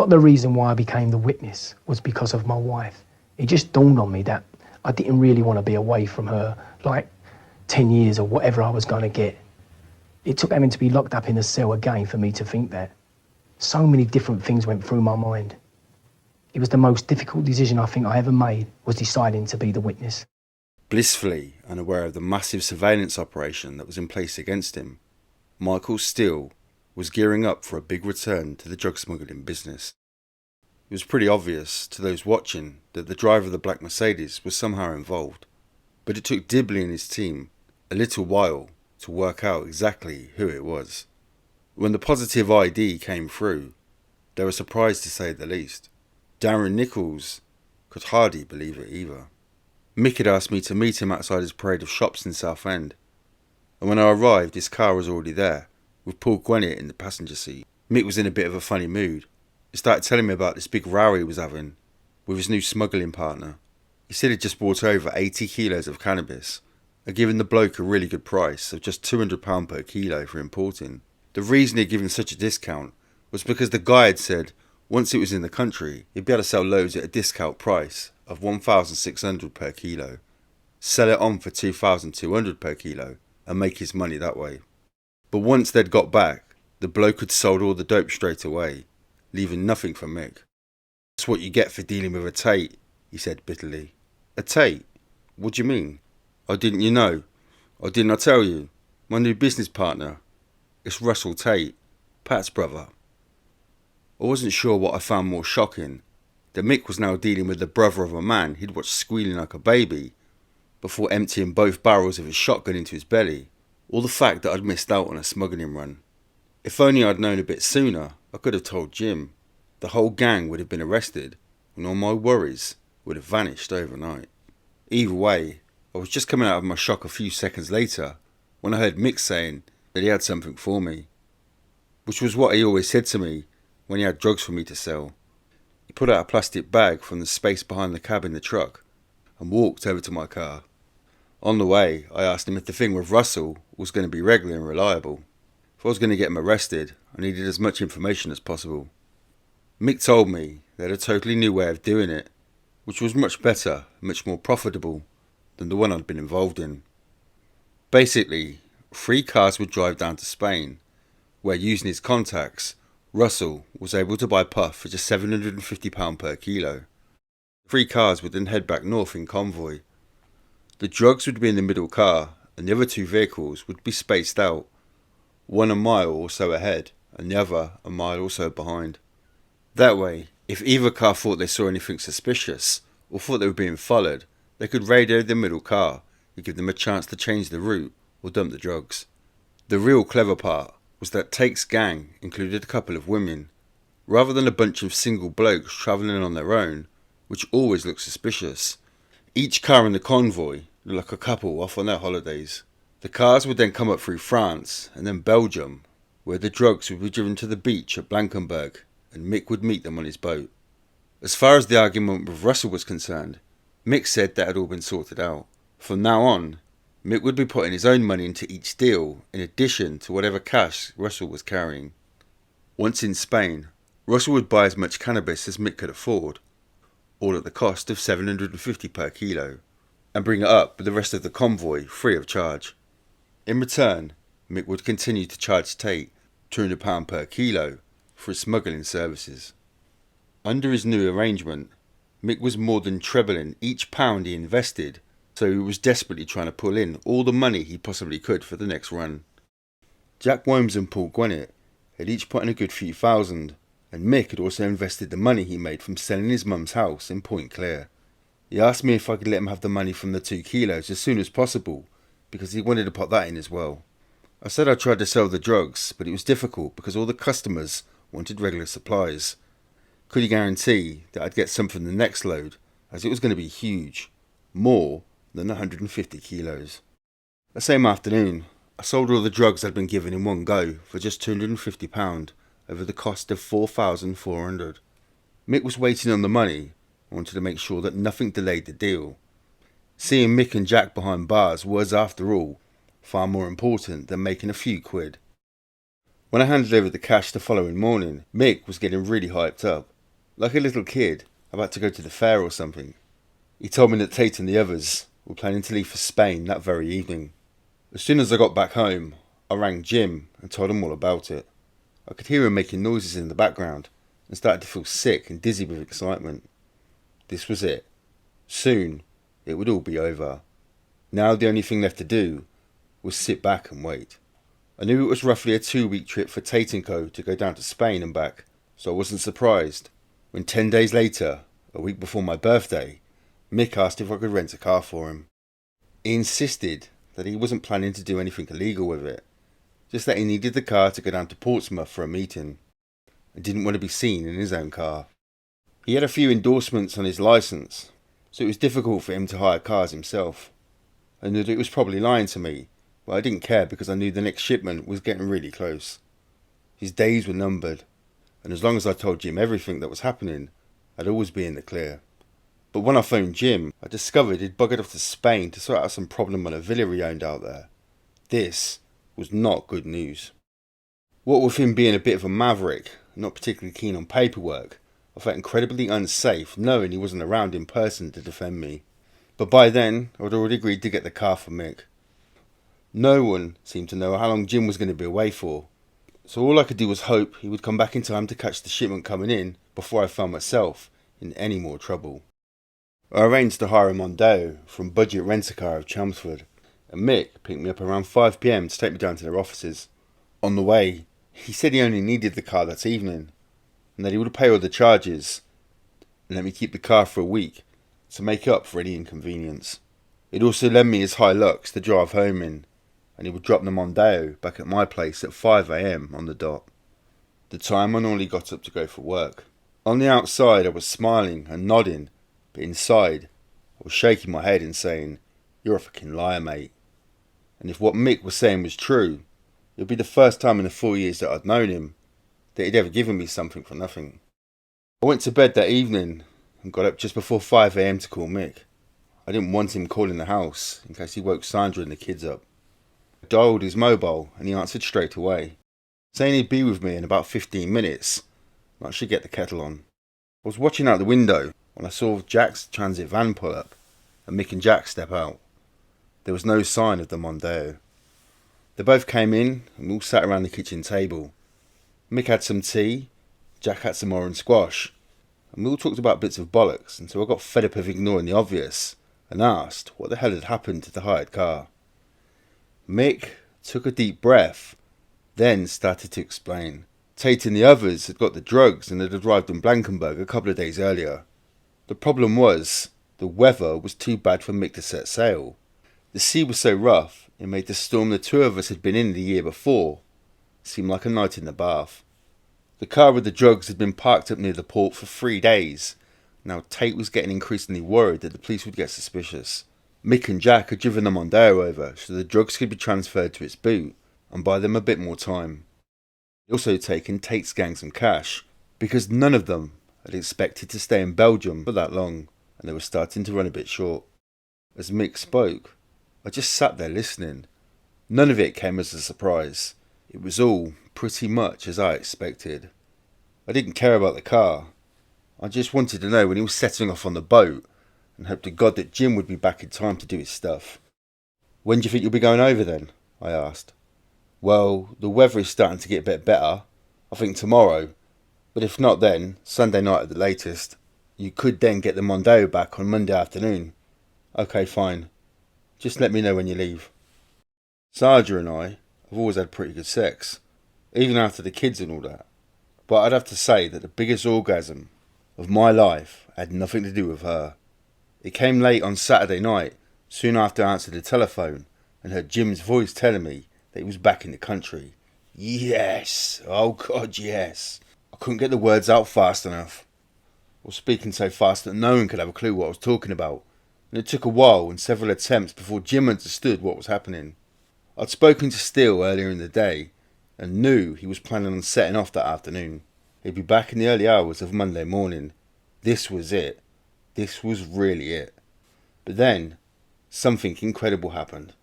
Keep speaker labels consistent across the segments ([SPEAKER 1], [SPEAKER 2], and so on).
[SPEAKER 1] of the reason why I became the witness was because of my wife. It just dawned on me that I didn't really want to be away from her like 10 years or whatever I was going to get. It took having to be locked up in a cell again for me to think that. So many different things went through my mind. It was the most difficult decision I think I ever made, was deciding to be the witness.
[SPEAKER 2] Blissfully unaware of the massive surveillance operation that was in place against him, Michael still was gearing up for a big return to the drug smuggling business. It was pretty obvious to those watching that the driver of the black Mercedes was somehow involved, but it took Dibley and his team a little while to work out exactly who it was. When the positive ID came through, they were surprised to say the least. Darren Nicholls could hardly believe it either. Mick had asked me to meet him outside his parade of shops in Southend, and when I arrived his car was already there, with Paul Gwinnett in the passenger seat. Mick was in a bit of a funny mood. He started telling me about this big row he was having with his new smuggling partner. He said he'd just brought over 80 kilos of cannabis and given the bloke a really good price of just £200 per kilo for importing. The reason he'd given such a discount was because the guy had said once it was in the country he'd be able to sell loads at a discount price of $1,600 per kilo, sell it on for $2,200 per kilo and make his money that way. But once they'd got back, the bloke had sold all the dope straight away, leaving nothing for Mick. "That's what you get for dealing with a Tate," he said bitterly. "A Tate? What do you mean?" "Oh, didn't you know? Or didn't I tell you? My new business partner. It's Russell Tate, Pat's brother." I wasn't sure what I found more shocking, that Mick was now dealing with the brother of a man he'd watched squealing like a baby before emptying both barrels of his shotgun into his belly, or the fact that I'd missed out on a smuggling run. If only I'd known a bit sooner, I could have told Jim. The whole gang would have been arrested, and all my worries would have vanished overnight. Either way, I was just coming out of my shock a few seconds later when I heard Mick saying that he had something for me, which was what he always said to me when he had drugs for me to sell. He put out a plastic bag from the space behind the cab in the truck and walked over to my car. On the way, I asked him if the thing with Russell was going to be regular and reliable. If I was going to get him arrested, I needed as much information as possible. Mick told me they had a totally new way of doing it, which was much better and much more profitable than the one I'd been involved in. Basically, 3 cars would drive down to Spain, where using his contacts, Russell was able to buy puff for just £750 per kilo. 3 cars would then head back north in convoy. The drugs would be in the middle car, and the other 2 vehicles would be spaced out, one a mile or so ahead, and the other a mile or so behind. That way, if either car thought they saw anything suspicious, or thought they were being followed, they could radio the middle car and give them a chance to change the route or dump the drugs. The real clever part was that Tate's gang included a couple of women, rather than a bunch of single blokes travelling on their own, which always looked suspicious. Each car in the convoy looked like a couple off on their holidays. The cars would then come up through France and then Belgium, where the drugs would be driven to the beach at Blankenberg, and Mick would meet them on his boat. As far as the argument with Russell was concerned, Mick said that had all been sorted out. From now on, Mick would be putting his own money into each deal in addition to whatever cash Russell was carrying. Once in Spain, Russell would buy as much cannabis as Mick could afford, all at the cost of $750 per kilo, and bring it up with the rest of the convoy free of charge. In return, Mick would continue to charge Tate £200 per kilo for his smuggling services. Under his new arrangement, Mick was more than trebling each pound he invested, so he was desperately trying to pull in all the money he possibly could for the next run. Jack Worms and Paul Gwinnett had each put in a good few thousand, and Mick had also invested the money he made from selling his mum's house in Point Clear. He asked me if I could let him have the money from the 2 kilos as soon as possible, because he wanted to put that in as well. I said I tried to sell the drugs, but it was difficult because all the customers wanted regular supplies. Could he guarantee that I'd get some from the next load, as it was going to be huge, more than 150 kilos. That same afternoon, I sold all the drugs I'd been given in one go for just £250 over the cost of $4,400. Mick was waiting on the money. I wanted to make sure that nothing delayed the deal. Seeing Mick and Jack behind bars was, after all, far more important than making a few quid. When I handed over the cash the following morning, Mick was getting really hyped up. like a little kid about to go to the fair or something. He told me that Tate and the others were planning to leave for Spain that very evening. As soon as I got back home, I rang Jim and told him all about it. I could hear him making noises in the background and started to feel sick and dizzy with excitement. This was it. Soon, it would all be over. Now the only thing left to do was sit back and wait. I knew it was roughly a 2-week trip for Tate and Co to go down to Spain and back, so I wasn't surprised when 10 days later, a week before my birthday, Mick asked if I could rent a car for him. He insisted that he wasn't planning to do anything illegal with it, just that he needed the car to go down to Portsmouth for a meeting, and didn't want to be seen in his own car. He had a few endorsements on his licence, so it was difficult for him to hire cars himself. I knew that it was probably lying to me, but I didn't care because I knew the next shipment was getting really close. His days were numbered, and as long as I told Jim everything that was happening, I'd always be in the clear. But when I phoned Jim, I discovered he'd buggered off to Spain to sort out some problem on a villa he owned out there. This was not good news. What with him being a bit of a maverick, and not particularly keen on paperwork, I felt incredibly unsafe knowing he wasn't around in person to defend me. But by then, I'd already agreed to get the car for Mick. No one seemed to know how long Jim was going to be away for, so all I could do was hope he would come back in time to catch the shipment coming in before I found myself in any more trouble. I arranged to hire a Mondeo from Budget Rent-A-Car of Chelmsford, and Mick picked me up around 5 p.m. to take me down to their offices. On the way, he said he only needed the car that evening, and that he would pay all the charges and let me keep the car for a week to make up for any inconvenience. He'd also lend me his Hilux to drive home in, and he would drop the Mondeo back at my place at 5 a.m. on the dot, the time I normally got up to go for work. On the outside I was smiling and nodding, but inside I was shaking my head and saying, "You're a fucking liar, mate." And if what Mick was saying was true, it would be the first time in the 4 years that I'd known him that he'd ever given me something for nothing. I went to bed that evening and got up just before 5 a.m. to call Mick. I didn't want him calling the house in case he woke Sandra and the kids up. I dialed his mobile and he answered straight away, saying he'd be with me in about 15 minutes and I should get the kettle on. I was watching out the window when I saw Jack's transit van pull up and Mick and Jack step out. There was no sign of the Mondeo. They both came in and we all sat around the kitchen table. Mick had some tea, Jack had some orange squash, and we all talked about bits of bollocks until I got fed up of ignoring the obvious and asked what the hell had happened to the hired car. Mick took a deep breath, then started to explain. Tate and the others had got the drugs and had arrived in Blankenberg a couple of days earlier. The problem was, the weather was too bad for Mick to set sail. The sea was so rough, it made the storm the two of us had been in the year before seem like a night in the bath. The car with the drugs had been parked up near the port for 3 days. Now Tate was getting increasingly worried that the police would get suspicious. Mick and Jack had driven the Mondeo over so the drugs could be transferred to its boot and buy them a bit more time. They'd also taken Tate's gang some cash because none of them had expected to stay in Belgium for that long and they were starting to run a bit short. As Mick spoke, I just sat there listening. None of it came as a surprise. It was all pretty much as I expected. I didn't care about the car. I just wanted to know when he was setting off on the boat and hoped to God that Jim would be back in time to do his stuff. "When do you think you'll be going over then?" I asked. "Well, the weather is starting to get a bit better. I think tomorrow. But if not then, Sunday night at the latest. You could then get the Mondeo back on Monday afternoon." "Okay, fine. Just let me know when you leave." Sandra and I have always had pretty good sex, even after the kids and all that. But I'd have to say that the biggest orgasm of my life had nothing to do with her. It came late on Saturday night, soon after I answered the telephone and heard Jim's voice telling me that he was back in the country. Yes! Oh God, yes! I couldn't get the words out fast enough. I was speaking so fast that no one could have a clue what I was talking about, and it took a while and several attempts before Jim understood what was happening. I'd spoken to Steele earlier in the day and knew he was planning on setting off that afternoon. He'd be back in the early hours of Monday morning. This was it. This was really it. But then, something incredible happened.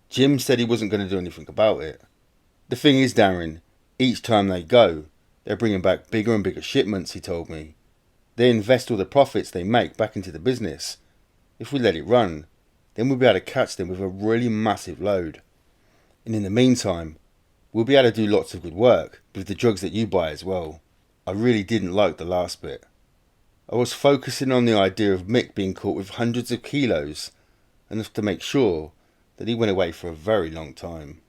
[SPEAKER 2] Jim said he wasn't going to do anything about it. The thing is, Darren, each time they go, they're bringing back bigger and bigger shipments, he told me. They invest all the profits they make back into the business. If we let it run, then we'll be able to catch them with a really massive load. And in the meantime, we'll be able to do lots of good work with the drugs that you buy as well. I really didn't like the last bit. I was focusing on the idea of Mick being caught with hundreds of kilos, enough to make sure that he went away for a very long time.